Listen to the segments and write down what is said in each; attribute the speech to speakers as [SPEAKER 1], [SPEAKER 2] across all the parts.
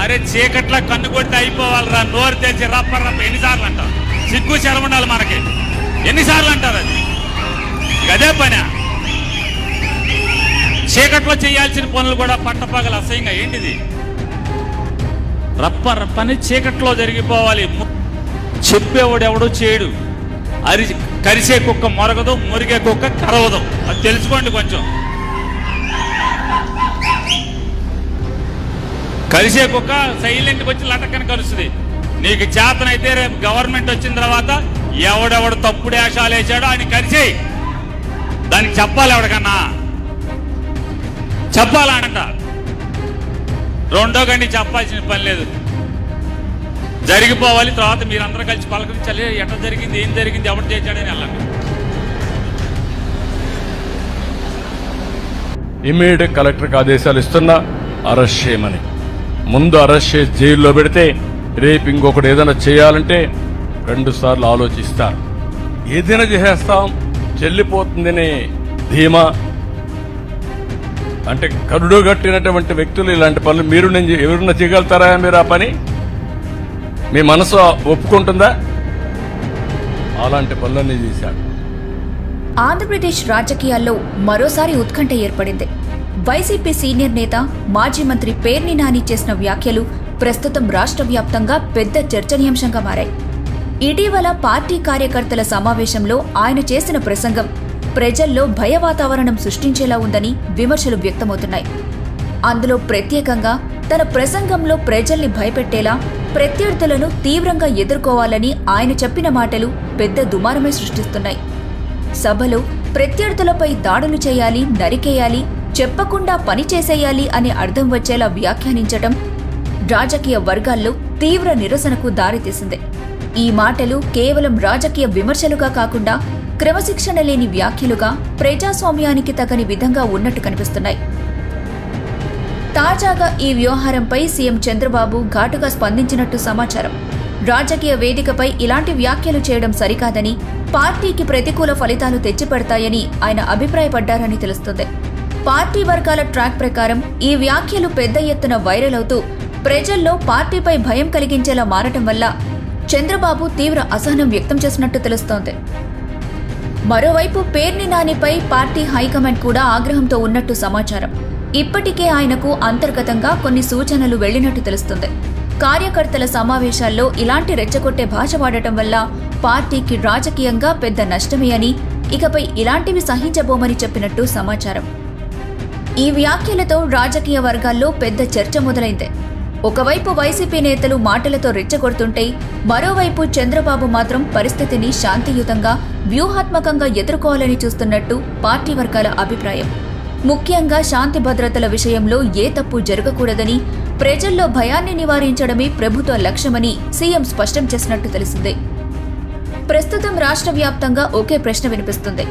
[SPEAKER 1] అరే చీకట్లా కన్ను కొట్టి అయిపోవాలరా, నోరు తెచ్చి రప్ప రప్ప ఎన్నిసార్లు అంటారు? సిగ్గు శరం ఉండాలి మనకి. ఎన్నిసార్లు అంటారు? అది అదే పని. చీకట్లో చేయాల్సిన పనులు కూడా పట్టపగల అసహ్యంగా ఏంటిది? రప్ప రప్పని చీకట్లో జరిగిపోవాలి. చెప్పేవాడు ఎవడో చేయడు. కరిసే కుక్క మొరగదు, మురిగే కుక్క కరవదు. అది తెలుసుకోండి కొంచెం. కరిసే కుక్క సైలెంట్కి వచ్చి లటక్కని కలుస్తుంది. నీకు చేతనైతే రేపు గవర్నమెంట్ వచ్చిన తర్వాత ఎవడెవడు తప్పుడు వేషాలు వేసాడో ఆయన కరిసేయి. దానికి చెప్పాలి, ఎవడికన్నా చెప్పాలంట. రెండో గండి చెప్పాల్సిన పని లేదు. జరిగిపోవాలి. తర్వాత మీరందరూ కలిసి పలకరించాలి. ఎట్లా జరిగింది, ఏం జరిగింది, ఎవరు చేశాడని వెళ్ళండి.
[SPEAKER 2] ఇమ్మీడియట్ కలెక్టర్కి ఆదేశాలు ఇస్తున్నా, అరెస్ట్ చేయమని. ముందు అరెస్ట్ చేసి జైల్లో పెడితే రేపు ఇంకొకటి ఏదైనా చేయాలంటే 2 సార్లు ఆలోచిస్తారు. ఏదైనా చేసేస్తాం, చెల్లిపోతుందనే ధీమా. అంటే కరుడు కట్టినటువంటి వ్యక్తులు ఇలాంటి పనులు మీరు నేను ఎవరన్నా చేయగలుగుతారా? మీరు ఆ పని మీ మనసు ఒప్పుకుంటుందా? అలాంటి పనులన్నీ చేశాడు.
[SPEAKER 3] ఆంధ్రప్రదేశ్ రాజకీయాల్లో మరోసారి ఉత్కంఠ ఏర్పడింది. వైసీపీ సీనియర్ నేత మాజీ మంత్రి పేర్ని నాని చేసిన వ్యాఖ్యలు ప్రస్తుతం రాష్ట్ర వ్యాప్తంగా పెద్ద చర్చనీయాంశంగా మారాయి. ఇటీవల పార్టీ కార్యకర్తల సమావేశంలో ఆయన చేసిన ప్రసంగం ప్రజల్లో భయ వాతావరణం సృష్టించేలా ఉందని విమర్శలు వ్యక్తమవుతున్నాయి. అందులో ప్రత్యేకంగా తన ప్రసంగంలో ప్రజల్ని భయపెట్టేలా, ప్రత్యర్థులను తీవ్రంగా ఎదుర్కోవాలని ఆయన చెప్పిన మాటలు పెద్ద దుమారమే సృష్టిస్తున్నాయి. సభలో ప్రత్యర్థులపై దాడులు చేయాలి, నరికేయాలి, చెప్పకుండా పని చేసేయాలి అనే అర్థం వచ్చేలా వ్యాఖ్యానించటం రాజకీయ వర్గాల్లో తీవ్ర నిరసనకు దారితీసింది. ఈ మాటలు కేవలం రాజకీయ విమర్శలుగా కాకుండా క్రమశిక్షణ లేని వ్యాఖ్యలుగా ప్రజాస్వామ్యానికి తగని విధంగా ఉన్నట్టు కనిపిస్తున్నాయి. తాజాగా ఈ వ్యవహారంపై సీఎం చంద్రబాబు ఘాటుగా స్పందించినట్టు సమాచారం. రాజకీయ వేదికపై ఇలాంటి వ్యాఖ్యలు చేయడం సరికాదని, పార్టీకి ప్రతికూల ఫలితాలు తెచ్చిపెడతాయని ఆయన అభిప్రాయపడ్డారని తెలుస్తుంది. పార్టీ వర్గాల ట్రాక్ ప్రకారం ఈ వ్యాఖ్యలు పెద్ద ఎత్తున వైరల్ అవుతూ ప్రజల్లో పార్టీపై భయం కలిగించేలా మారటం వల్ల చంద్రబాబు తీవ్ర అసహనం వ్యక్తం చేసినట్టు తెలుస్తోంది. మరోవైపు పేర్ని నానిపై పార్టీ హైకమాండ్ కూడా ఆగ్రహంతో ఉన్నట్టు సమాచారం. ఇప్పటికే ఆయనకు అంతర్గతంగా కొన్ని సూచనలు వెళ్లినట్టు తెలుస్తుంది. కార్యకర్తల సమావేశాల్లో ఇలాంటి రెచ్చగొట్టే భాష వాడటం వల్ల పార్టీకి రాజకీయంగా పెద్ద నష్టమే అని, ఇకపై ఇలాంటివి సహించబోమని చెప్పినట్టు సమాచారం. ఈ వ్యాఖ్యలతో రాజకీయ వర్గాల్లో పెద్ద చర్చ మొదలైంది. ఒకవైపు వైసీపీ నేతలు మాటలతో రెచ్చగొడుతుంటే, మరోవైపు చంద్రబాబు మాత్రం పరిస్థితిని శాంతియుతంగా, వ్యూహాత్మకంగా ఎదుర్కోవాలని చూస్తున్నట్టు పార్టీ వర్గాల అభిప్రాయం. ముఖ్యంగా శాంతి భద్రతల విషయంలో ఏ తప్పు జరగకూడదని, ప్రజల్లో భయాన్ని నివారించడమే ప్రభుత్వ లక్ష్యమని సీఎం స్పష్టం చేసినట్టు తెలిసింది. ప్రస్తుతం రాష్ట్ర వ్యాప్తంగా ఒకే ప్రశ్న వినిపిస్తుంది.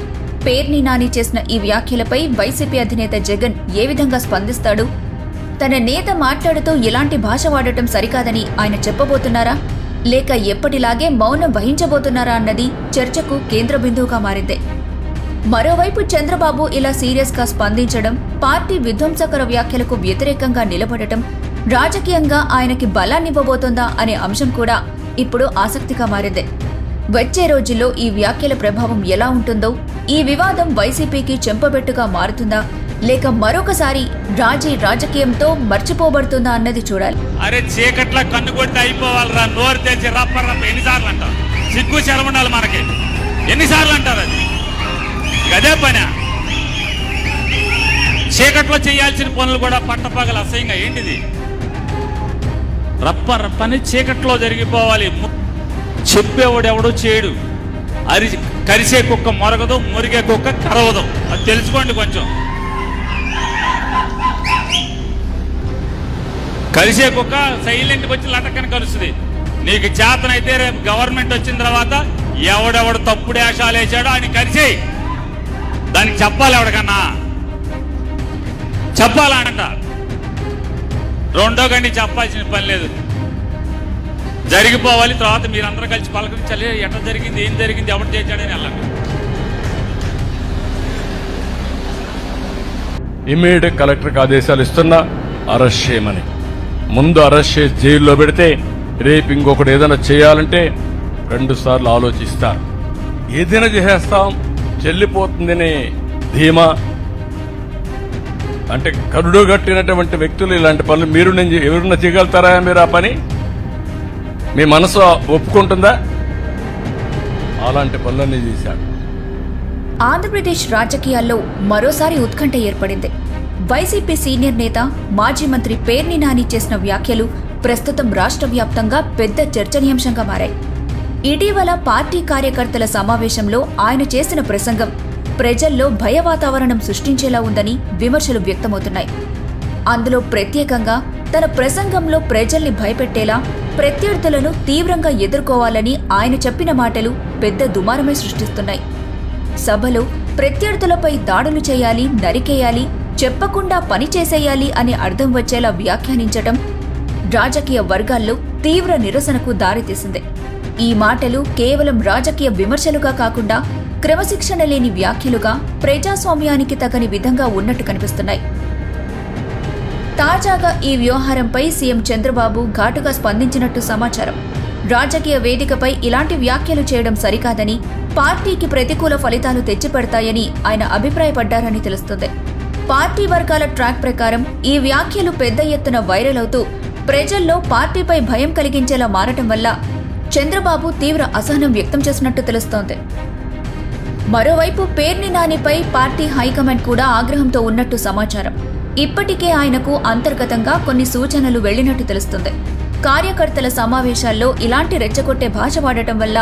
[SPEAKER 3] పేర్ని నాని చేసిన ఈ వ్యాఖ్యలపై వైసీపీ అధినేత జగన్ ఏ విధంగా స్పందిస్తాడు? తన నేత మాట్లాడుతూ ఇలాంటి భాష వాడటం సరికాదని ఆయన చెప్పబోతున్నారా, లేక ఎప్పటిలాగే మౌనం వహించబోతున్నారా అన్నది చర్చకు కేంద్ర బిందువుగా మారింది. మరోవైపు చంద్రబాబు ఇలా సీరియస్ గా స్పందించడం, పార్టీ విధ్వంసకర వ్యాఖ్యలకు వ్యతిరేకంగా నిలబడటం రాజకీయంగా ఆయనకి బలాన్నివ్వబోతోందా అనే అంశం కూడా ఇప్పుడు ఆసక్తిగా మారింది. వచ్చే రోజుల్లో ఈ వ్యాఖ్యల ప్రభావం ఎలా ఉంటుందో, ఈ వివాదం వైసీపీకి చెంపబెట్టుగా మారుతుందా, లేక మరొకసారి రాజకీయంతో మర్చిపోబడుతుందా అన్నది చూడాలి.
[SPEAKER 1] అరే చీకట్లా కన్ను కొట్టి అయిపోవాలరా, నోరు తెచ్చి రప్ప రప్ప ఎన్నిసార్లు అంటారు? సిగ్గు శరం ఉండాలి మనకి. ఎన్నిసార్లు అంటారు? అది అదే పని. చీకట్లో చేయాల్సిన పనులు కూడా పట్టపగల అసహ్యంగా ఏంటిది? రప్ప రప్పని చీకట్లో జరిగిపోవాలి. చెప్పేవాడు ఎవడో చేయడు. కరిసే కుక్క మొరగదు, మురిగే కుక్క కరవదు. అది తెలుసుకోండి కొంచెం. కరిసే కుక్క సైలెంట్కి వచ్చి లటక్కని కలుస్తుంది. నీకు చేతనైతే రేపు గవర్నమెంట్ వచ్చిన తర్వాత ఎవడెవడు తప్పుడు వేషాలు వేసాడో ఆయన కరిసేయి. దానికి చెప్పాలి, ఎవడికన్నా చెప్పాలంట. రెండో గండి చెప్పాల్సిన పని లేదు. జరిగిపోవాలి. తర్వాత మీరందరూ కలిసి పలకరించాలి. ఎట్లా జరిగింది, ఏం జరిగింది, ఎవరు చేశాడని వెళ్ళండి.
[SPEAKER 2] ఇమ్మీడియట్ కలెక్టర్కి ఆదేశాలు ఇస్తున్నా, అరెస్ట్ చేయమని. ముందు అరెస్ట్ చేసి జైల్లో పెడితే రేపు ఇంకొకటి ఏదైనా చేయాలంటే 2 సార్లు ఆలోచిస్తారు. ఏదైనా చేసేస్తాం, చెల్లిపోతుందనే ధీమా. అంటే కరుడు కట్టినటువంటి వ్యక్తులు ఇలాంటి పనులు ఎవరన్నా చేయగలుగుతారా? మీరు ఆ పని మీ మనసు ఒప్పుకుంటుందా? అలాంటి పనులన్నీ చేశాడు.
[SPEAKER 3] ఆంధ్రప్రదేశ్ రాజకీయాల్లో మరోసారి ఉత్కంఠ ఏర్పడింది. వైసీపీ సీనియర్ నేత మాజీ మంత్రి పేర్ని నాని చేసిన వ్యాఖ్యలు ప్రస్తుతం రాష్ట్ర వ్యాప్తంగా పెద్ద చర్చనీయాంశంగా మారాయి. ఇటీవల పార్టీ కార్యకర్తల సమావేశంలో ఆయన చేసిన ప్రసంగం ప్రజల్లో భయ వాతావరణం సృష్టించేలా ఉందని విమర్శలు వ్యక్తమవుతున్నాయి. అందులో ప్రత్యేకంగా తన ప్రసంగంలో ప్రజల్ని భయపెట్టేలా ప్రత్యర్థులను తీవ్రంగా ఎదుర్కోవాలని ఆయన చెప్పిన మాటలు పెద్ద దుమారమే సృష్టిస్తున్నాయి. సభలో ప్రత్యర్థులపై దాడులు చేయాలి, నరికేయాలి, చెప్పకుండా పని చేసేయాలి అనే అర్థం వచ్చేలా వ్యాఖ్యానించటం రాజకీయ వర్గాల్లో తీవ్ర నిరసనకు దారితీసింది. ఈ మాటలు కేవలం రాజకీయ విమర్శలుగా కాకుండా క్రమశిక్షణ లేని వ్యాఖ్యలుగా ప్రజాస్వామ్యానికి తగని విధంగా ఉన్నట్టు కనిపిస్తున్నాయి. తాజాగా ఈ వ్యవహారంపై సీఎం చంద్రబాబు ఘాటుగా స్పందించినట్టు సమాచారం. రాజకీయ వేదికపై ఇలాంటి వ్యాఖ్యలు చేయడం సరికాదని, పార్టీకి ప్రతికూల ఫలితాలు తెచ్చిపెడతాయని ఆయన అభిప్రాయపడ్డారని తెలుస్తుంది. పార్టీ వర్గాల ట్రాక్ ప్రకారం ఈ వ్యాఖ్యలు పెద్ద ఎత్తున వైరల్ అవుతూ ప్రజల్లో పార్టీపై భయం కలిగించేలా మారటం వల్ల చంద్రబాబు తీవ్ర అసహనం వ్యక్తం చేసినట్టు తెలుస్తోంది. మరోవైపు పేర్ని నానిపై పార్టీ హైకమాండ్ కూడా ఆగ్రహంతో ఉన్నట్టు సమాచారం. ఇప్పటికే ఆయనకు అంతర్గతంగా కొన్ని సూచనలు వెళ్లినట్టు తెలుస్తుంది. కార్యకర్తల సమావేశాల్లో ఇలాంటి రెచ్చగొట్టే భాష వాడటం వల్ల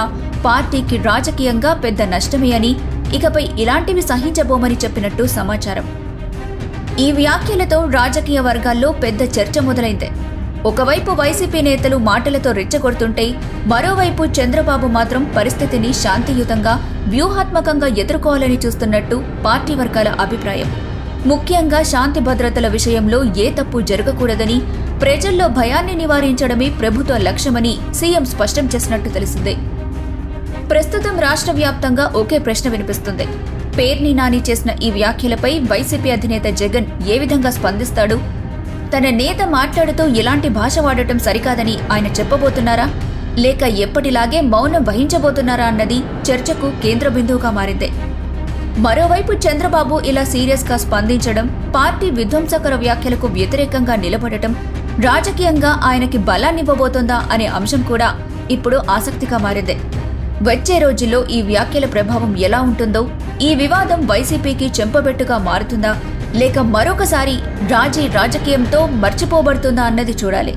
[SPEAKER 3] పార్టీకి రాజకీయంగా పెద్ద నష్టమే అని, ఇకపై ఇలాంటివి సహించబోమని చెప్పినట్టు సమాచారం. ఈ వ్యాఖ్యలతో రాజకీయ వర్గాల్లో పెద్ద చర్చ మొదలైంది. ఒకవైపు వైసీపీ నేతలు మాటలతో రెచ్చగొడుతుంటే, మరోవైపు చంద్రబాబు మాత్రం పరిస్థితిని శాంతియుతంగా, వ్యూహాత్మకంగా ఎదుర్కోవాలని చూస్తున్నట్టు పార్టీ వర్గాల అభిప్రాయం. ముఖ్యంగా శాంతి భద్రతల విషయంలో ఏ తప్పు జరగకూడదని, ప్రజల్లో భయాన్ని నివారించడమే ప్రభుత్వ లక్ష్యమని సీఎం స్పష్టం చేసినట్టు తెలిసింది. ప్రస్తుతం రాష్ట్ర వ్యాప్తంగా ఒకే ప్రశ్న వినిపిస్తుంది. పేర్ని నాని చేసిన ఈ వ్యాఖ్యలపై వైసీపీ అధినేత జగన్ ఏ విధంగా స్పందిస్తాడు? తన నేత మాట్లాడుతూ ఇలాంటి భాష వాడటం సరికాదని ఆయన చెప్పబోతున్నారా, లేక ఎప్పటిలాగే మౌనం వహించబోతున్నారా అన్నది చర్చకు కేంద్ర బిందువుగా మారింది. మరోవైపు చంద్రబాబు ఇలా సీరియస్ గా స్పందించడం, పార్టీ విధ్వంసకర వ్యాఖ్యలకు వ్యతిరేకంగా నిలబడటం రాజకీయంగా ఆయనకి బలాన్నివ్వబోతోందా అనే అంశం కూడా ఇప్పుడు ఆసక్తిగా మారింది. వచ్చే రోజుల్లో ఈ వ్యాఖ్యల ప్రభావం ఎలా ఉంటుందో, ఈ వివాదం వైసీపీకి చెంపబెట్టుగా మారుతుందా, లేక మరొకసారి రాజకీయంతో మర్చిపోబడుతుందా అన్నది చూడాలి.